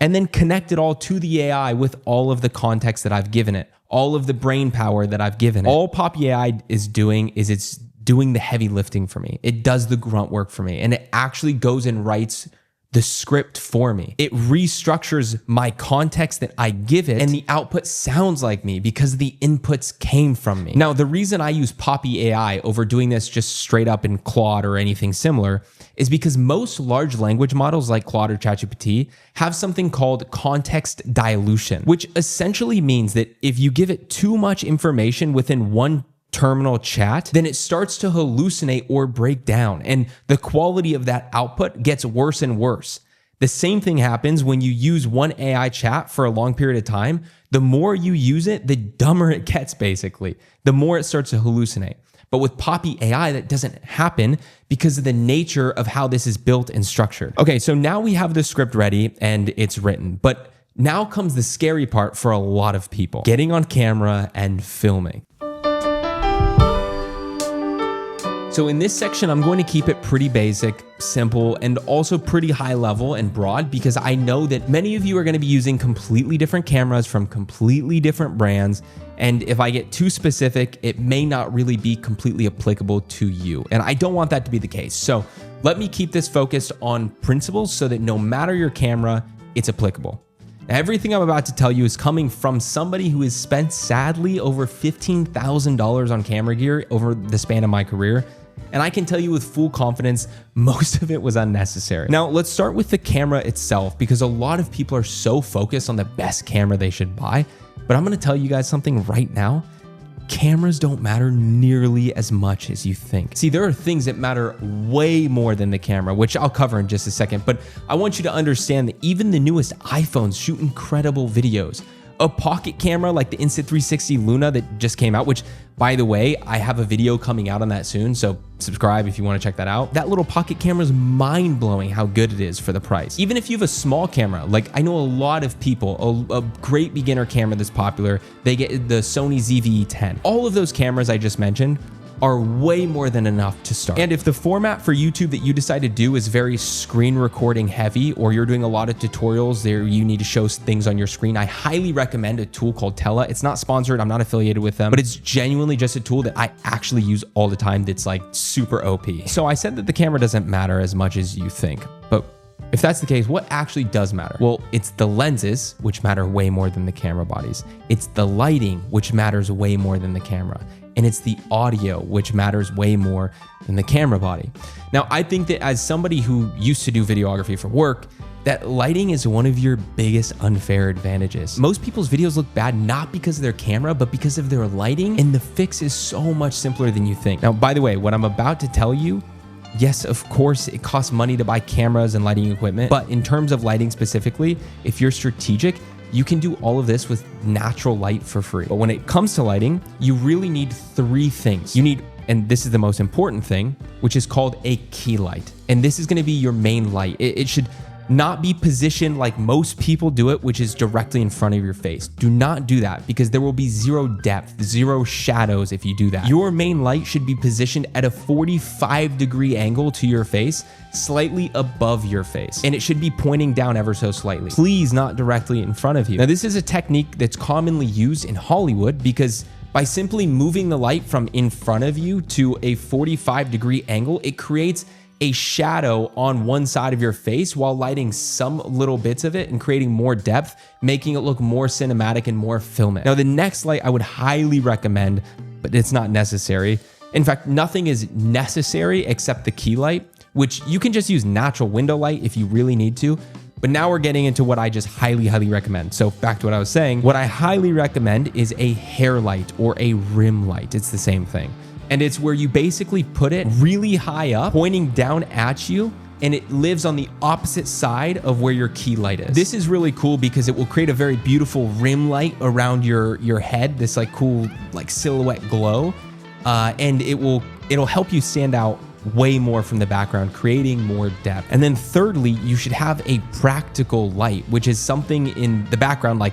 Speaker 1: to the AI with all of the context that I've given it, all of the brain power that I've given it. All Poppy AI is doing is it's doing the heavy lifting for me. It does the grunt work for me, and it actually goes and writes the script for me. It restructures my context that I give it, and the output sounds like me because the inputs came from me. Now, the reason I use Poppy AI over doing this just straight up in Claude or anything similar is because most large language models like Claude or ChatGPT have something called context dilution, which essentially means that if you give it too much information within one terminal chat, then it starts to hallucinate or break down, and the quality of that output gets worse and worse. The same thing happens when you use one AI chat for a long period of time. The more you use it, the dumber it gets, basically. The more it starts to hallucinate. But with Poppy AI, that doesn't happen because of the nature of how this is built and structured. Okay, so now we have the script ready and it's written, but now comes the scary part for a lot of people: getting on camera and filming. So in this section, I'm going to keep it pretty basic, simple, and also pretty high level and broad because I know that many of you are going to be using completely different cameras from completely different brands. And if I get too specific, it may not really be completely applicable to you. And I don't want that to be the case. So let me keep this focused on principles so that no matter your camera, it's applicable. Now, everything I'm about to tell you is coming from somebody who has spent, sadly, over $15,000 on camera gear over the span of my career. And I can tell you with full confidence, most of it was unnecessary. Now, let's start with the camera itself because a lot of people are so focused on the best camera they should buy. But I'm gonna tell you guys something right now. Cameras don't matter nearly as much as you think. See, there are things that matter way more than the camera, which I'll cover in just a second. But I want you to understand that even the newest iPhones shoot incredible videos. A pocket camera like the Insta360 Luna that just came out, which by the way, I have a video coming out on that soon, so subscribe if you want to check that out. That little pocket camera is mind-blowing how good it is for the price. Even if you have a small camera, like I know a lot of people, a great beginner camera that's popular, they get the Sony ZV-E10. All of those cameras I just mentioned are way more than enough to start. And if the format for YouTube that you decide to do is very screen recording heavy, or you're doing a lot of tutorials there you need to show things on your screen, I highly recommend a tool called Tela. It's not sponsored, I'm not affiliated with them, but it's genuinely just a tool that I actually use all the time that's like super OP. So I said that the camera doesn't matter as much as you think, but if that's the case, what actually does matter? Well, it's the lenses, which matter way more than the camera bodies. It's the lighting, which matters way more than the camera. And it's the audio, which matters way more than the camera body. Now, I think that as somebody who used to do videography for work, that lighting is one of your biggest unfair advantages. Most people's videos look bad not because of their camera, but because of their lighting, and the fix is so much simpler than you think. Now, by the way, what I'm about to tell you, yes, of course, it costs money to buy cameras and lighting equipment, but in terms of lighting specifically, if you're strategic, you can do all of this with natural light for free. But when it comes to lighting, you really need 3 things. You need, and this is the most important thing, which is called a key light. And this is gonna be your main light. It should not be positioned like most people do it, which is directly in front of your face. Do not do that because there will be zero depth, zero shadows if you do that. Your main light should be positioned at a 45-degree angle to your face, slightly above your face, and it should be pointing down ever so slightly. Please not directly in front of you. Now, this is a technique that's commonly used in Hollywood because by simply moving the light from in front of you to a 45-degree angle, it creates a shadow on one side of your face while lighting some little bits of it and creating more depth, making it look more cinematic and more filmic. Now, the next light I would highly recommend, but it's not necessary. In fact, nothing is necessary except the key light, which you can just use natural window light if you really need to. But now we're getting into what I just highly recommend. So back to what I was saying, what I highly recommend is a hair light or a rim light. It's the same thing. And it's where you basically put it really high up, pointing down at you, and it lives on the opposite side of where your key light is. This is really cool because it will create a very beautiful rim light around your head, this like cool like silhouette glow, and it'll help you stand out way more from the background, creating more depth. And then thirdly, you should have a practical light, which is something in the background like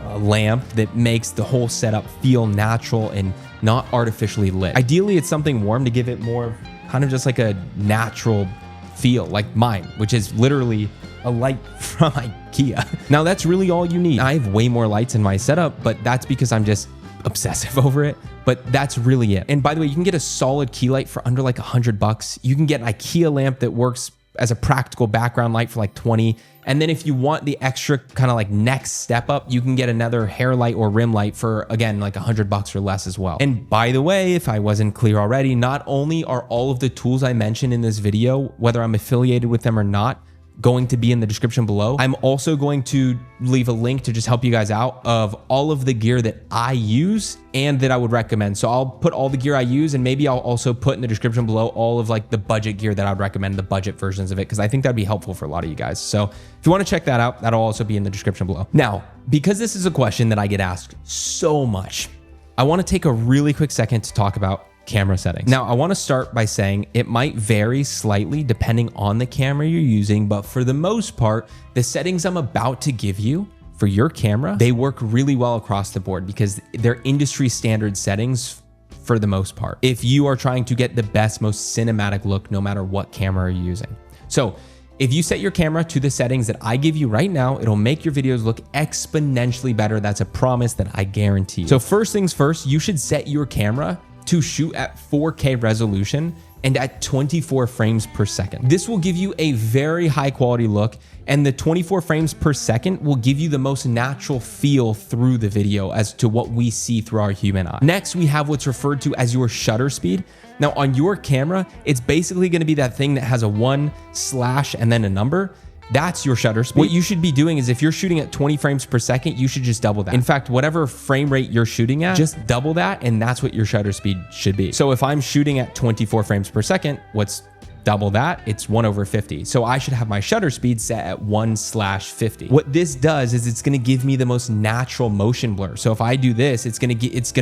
Speaker 1: a lamp that makes the whole setup feel natural and not artificially lit. Ideally, it's something warm to give it more kind of just like a natural feel, like mine, which is literally a light from IKEA. Now, that's really all you need. I have way more lights in my setup, but that's because I'm just obsessive over it, but that's really it. And by the way, you can get a solid key light for under like $100. You can get an IKEA lamp that works as a practical background light for like 20. And then if you want the extra kind of like next step up, you can get another hair light or rim light for, again, like $100 or less as well. And by the way, if I wasn't clear already, not only are all of the tools I mentioned in this video, whether I'm affiliated with them or not, going to be in the description below. I'm also going to leave a link to just help you guys out of all of the gear that I use and that I would recommend. So I'll put all the gear I use, and maybe I'll also put in the description below all of like the budget gear that I'd recommend, the budget versions of it, because I think that'd be helpful for a lot of you guys. So if you want to check that out, that'll also be in the description below. Now, because this is a question that I get asked so much, I want to take a really quick second to talk about camera settings. Now, I want to start by saying it might vary slightly depending on the camera you're using, but for the most part, the settings I'm about to give you for your camera, they work really well across the board because they're industry standard settings for the most part, if you are trying to get the best, most cinematic look, no matter what camera you're using. So if you set your camera to the settings that I give you right now, it'll make your videos look exponentially better. That's a promise that I guarantee. So first things first, you should set your camera to shoot at 4K resolution and at 24 frames per second. This will give you a very high quality look, and the 24 frames per second will give you the most natural feel through the video as to what we see through our human eye. Next, we have what's referred to as your shutter speed. Now on your camera, it's basically gonna be that thing that has a 1/ and then a number. That's your shutter speed. What you should be doing is if you're shooting at 20 frames per second, you should just double that. In fact, whatever frame rate you're shooting at, just double that, and that's what your shutter speed should be. So if I'm shooting at 24 frames per second, what's double that? It's 1/50. So I should have my shutter speed set at 1/50. What this does is it's gonna give me the most natural motion blur. So if I do this, it's gonna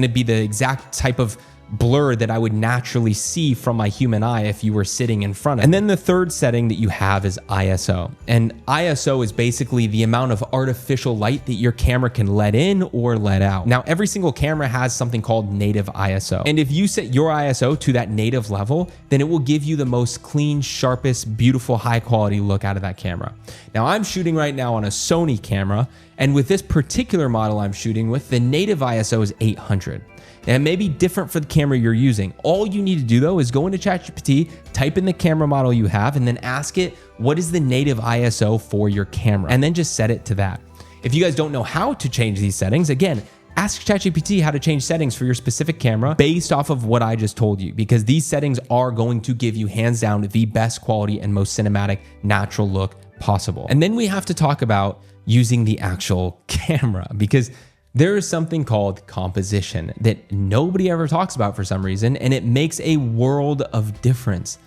Speaker 1: be the exact type of blur that I would naturally see from my human eye if you were sitting in front of it. And then the third setting that you have is ISO. And ISO is basically the amount of artificial light that your camera can let in or let out. Now, every single camera has something called native ISO. And if you set your ISO to that native level, then it will give you the most clean, sharpest, beautiful, high quality look out of that camera. Now, I'm shooting right now on a Sony camera, and with this particular model I'm shooting with, the native ISO is 800. And it may be different for the camera you're using. All you need to do though is go into ChatGPT, type in the camera model you have, and then ask it, what is the native ISO for your camera? And then just set it to that. If you guys don't know how to change these settings, again, ask ChatGPT how to change settings for your specific camera based off of what I just told you, because these settings are going to give you hands down the best quality and most cinematic natural look possible. And then we have to talk about using the actual camera, because there is something called composition that nobody ever talks about for some reason, and it makes a world of difference.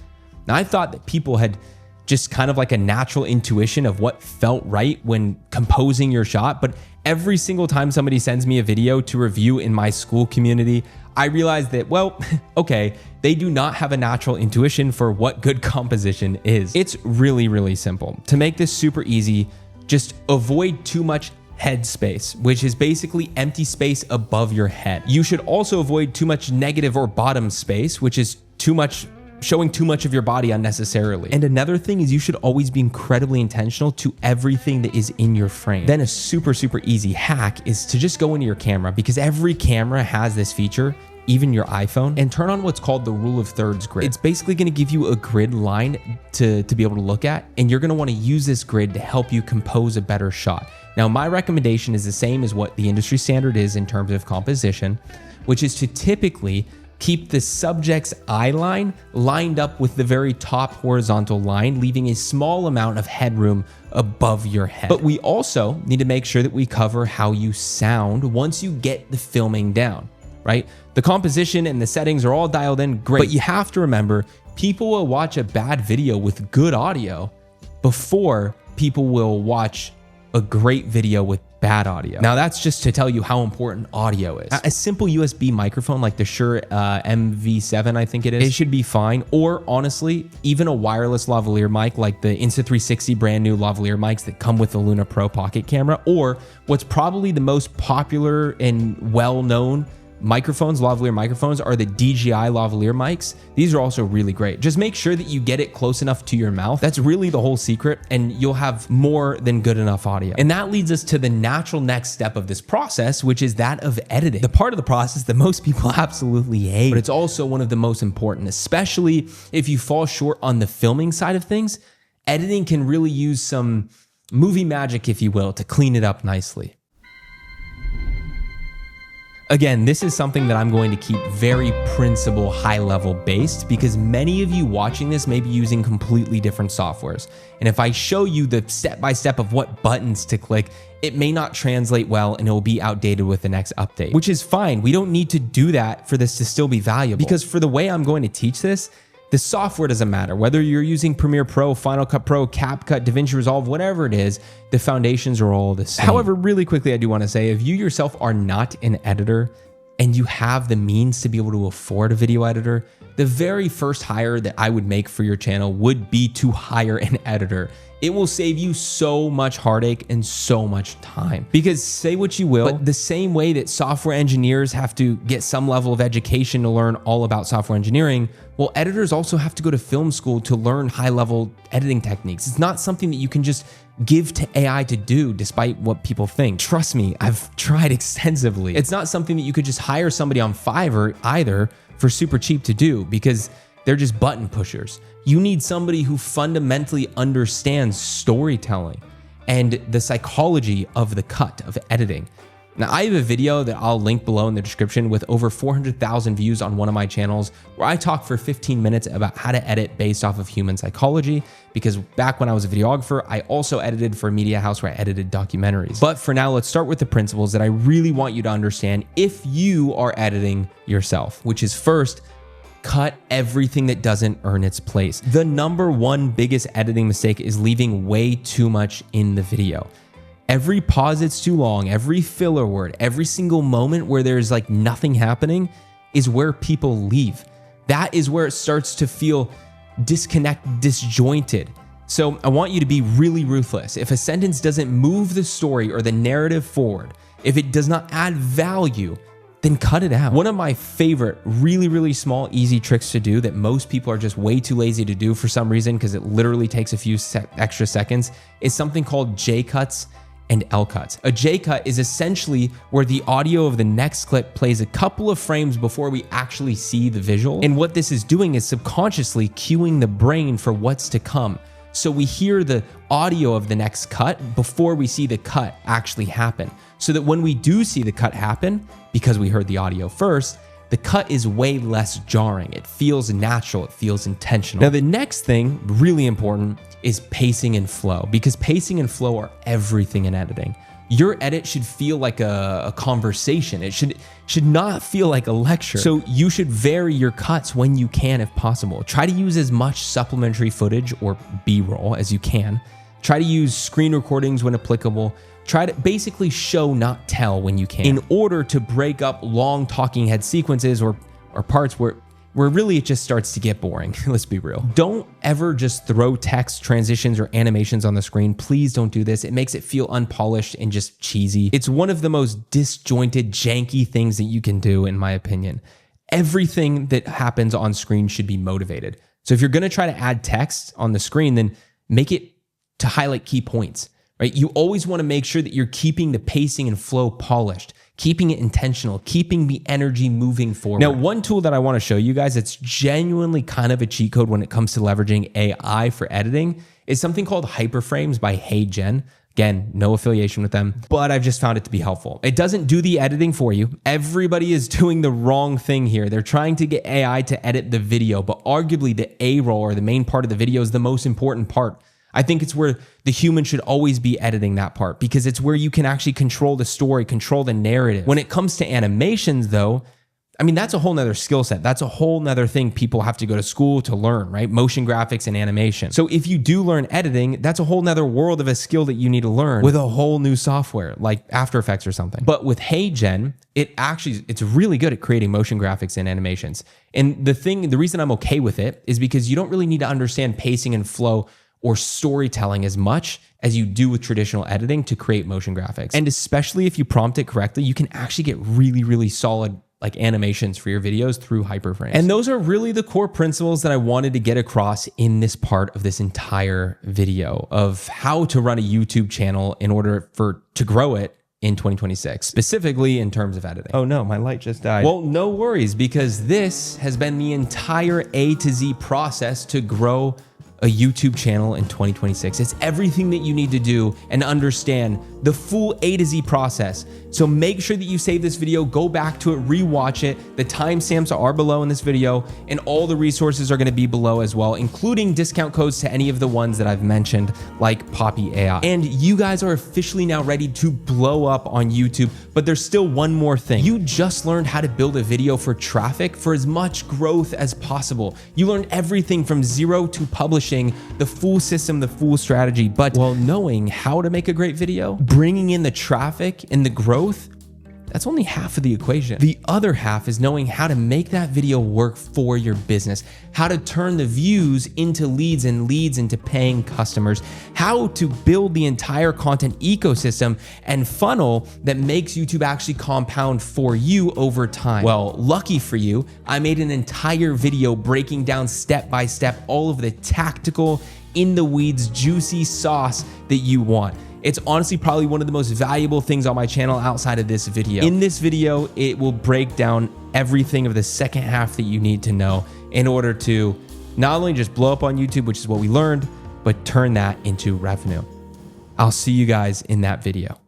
Speaker 1: Now, I thought that people had just kind of like a natural intuition of what felt right when composing your shot. But every single time somebody sends me a video to review in my school community, I realize that, well, okay, they do not have a natural intuition for what good composition is. It's really, really simple. To make this super easy, just avoid too much head space, which is basically empty space above your head. You should also avoid too much negative or bottom space, which is showing too much of your body unnecessarily. And another thing is you should always be incredibly intentional to everything that is in your frame. Then a super, super easy hack is to just go into your camera, because every camera has this feature, even your iPhone, and turn on what's called the rule of thirds grid. It's basically gonna give you a grid line to be able to look at, and you're gonna wanna use this grid to help you compose a better shot. Now, my recommendation is the same as what the industry standard is in terms of composition, which is to typically keep the subject's eye line lined up with the very top horizontal line, leaving a small amount of headroom above your head. But we also need to make sure that we cover how you sound once you get the filming down, right? The composition and the settings are all dialed in, great. But you have to remember, people will watch a bad video with good audio before people will watch a great video with bad audio. Now, that's just to tell you how important audio is. A simple USB microphone like the Shure MV7, I think it should be fine. Or honestly, even a wireless lavalier mic like the Insta360 brand new lavalier mics that come with the Luna Pro pocket camera, or what's probably the most popular and well-known lavalier microphones are the DJI lavalier mics. These are also really great. Just make sure that you get it close enough to your mouth. That's really the whole secret, and you'll have more than good enough audio. And that leads us to the natural next step of this process, which is that of editing. The part of the process that most people absolutely hate, but it's also one of the most important, especially if you fall short on the filming side of things. Editing can really use some movie magic, if you will, to clean it up nicely. Again, this is something that I'm going to keep very principle, high level based, because many of you watching this may be using completely different softwares. And if I show you the step-by-step of what buttons to click, it may not translate well and it will be outdated with the next update, which is fine. We don't need to do that for this to still be valuable, because for the way I'm going to teach this, the software doesn't matter. Whether you're using Premiere Pro, Final Cut Pro, CapCut, DaVinci Resolve, whatever it is, the foundations are all the same. However, really quickly, I do want to say, if you yourself are not an editor and you have the means to be able to afford a video editor, the very first hire that I would make for your channel would be to hire an editor. It will save you so much heartache and so much time. Because say what you will, but the same way that software engineers have to get some level of education to learn all about software engineering, well, editors also have to go to film school to learn high-level editing techniques. It's not something that you can just give to AI to do, despite what people think. Trust me, I've tried extensively. It's not something that you could just hire somebody on Fiverr either for super cheap to do, because they're just button pushers. You need somebody who fundamentally understands storytelling and the psychology of the cut, of editing. Now, I have a video that I'll link below in the description with over 400,000 views on one of my channels, where I talk for 15 minutes about how to edit based off of human psychology, because back when I was a videographer, I also edited for a media house where I edited documentaries. But for now, let's start with the principles that I really want you to understand if you are editing yourself, which is first, cut everything that doesn't earn its place. The number one biggest editing mistake is leaving way too much in the video. Every pause that's too long, every filler word, every single moment where there's like nothing happening is where people leave. That is where it starts to feel disjointed. So I want you to be really ruthless. If a sentence doesn't move the story or the narrative forward, if it does not add value, then cut it out. One of my favorite really, really small, easy tricks to do that most people are just way too lazy to do for some reason, because it literally takes a few extra seconds, is something called J-cuts and L-cuts. A J-cut is essentially where the audio of the next clip plays a couple of frames before we actually see the visual. And what this is doing is subconsciously cueing the brain for what's to come. So we hear the audio of the next cut before we see the cut actually happen. So that when we do see the cut happen, because we heard the audio first, the cut is way less jarring. It feels natural, it feels intentional. Now, the next thing, really important, is pacing and flow, because pacing and flow are everything in editing. Your edit should feel like a conversation. It should not feel like a lecture. So you should vary your cuts when you can if possible. Try to use as much supplementary footage or B-roll as you can. Try to use screen recordings when applicable. Try to basically show, not tell when you can, in order to break up long talking head sequences or parts where really it just starts to get boring. Let's be real. Don't ever just throw text, transitions, or animations on the screen. Please don't do this. It makes it feel unpolished and just cheesy. It's one of the most disjointed, janky things that you can do, in my opinion. Everything that happens on screen should be motivated. So if you're gonna try to add text on the screen, then make it to highlight key points, right? You always wanna make sure that you're keeping the pacing and flow polished, keeping it intentional, keeping the energy moving forward. Now, one tool that I wanna show you guys that's genuinely kind of a cheat code when it comes to leveraging AI for editing is something called Hyperframes by HeyGen. Again, no affiliation with them, but I've just found it to be helpful. It doesn't do the editing for you. Everybody is doing the wrong thing here. They're trying to get AI to edit the video, but arguably the A-roll, or the main part of the video, is the most important part. I think it's where the human should always be editing that part, because it's where you can actually control the story, control the narrative. When it comes to animations though, I mean, that's a whole nother skill set. That's a whole nother thing people have to go to school to learn, right? Motion graphics and animation. So if you do learn editing, that's a whole nother world of a skill that you need to learn with a whole new software like After Effects or something. But with HeyGen, it's really good at creating motion graphics and animations. And the reason I'm okay with it is because you don't really need to understand pacing and flow or storytelling as much as you do with traditional editing to create motion graphics. And especially if you prompt it correctly, you can actually get really, really solid like animations for your videos through Hyperframes. And those are really the core principles that I wanted to get across in this part of this entire video of how to run a YouTube channel in order to grow it in 2026, specifically in terms of editing. Oh no, my light just died. Well, no worries, because this has been the entire A to Z process to grow a YouTube channel in 2026. It's everything that you need to do and understand the full A to Z process. So make sure that you save this video, go back to it, rewatch it. The timestamps are below in this video, and all the resources are gonna be below as well, including discount codes to any of the ones that I've mentioned, like Poppy AI. And you guys are officially now ready to blow up on YouTube, but there's still one more thing. You just learned how to build a video for traffic for as much growth as possible. You learned everything from zero to publishing, the full system, the full strategy. But while knowing how to make a great video, bringing in the traffic and the growth, that's only half of the equation. The other half is knowing how to make that video work for your business, how to turn the views into leads and leads into paying customers, how to build the entire content ecosystem and funnel that makes YouTube actually compound for you over time. Well, lucky for you, I made an entire video breaking down step by step all of the tactical, in the weeds, juicy sauce that you want. It's honestly probably one of the most valuable things on my channel outside of this video. In this video, it will break down everything of the second half that you need to know in order to not only just blow up on YouTube, which is what we learned, but turn that into revenue. I'll see you guys in that video.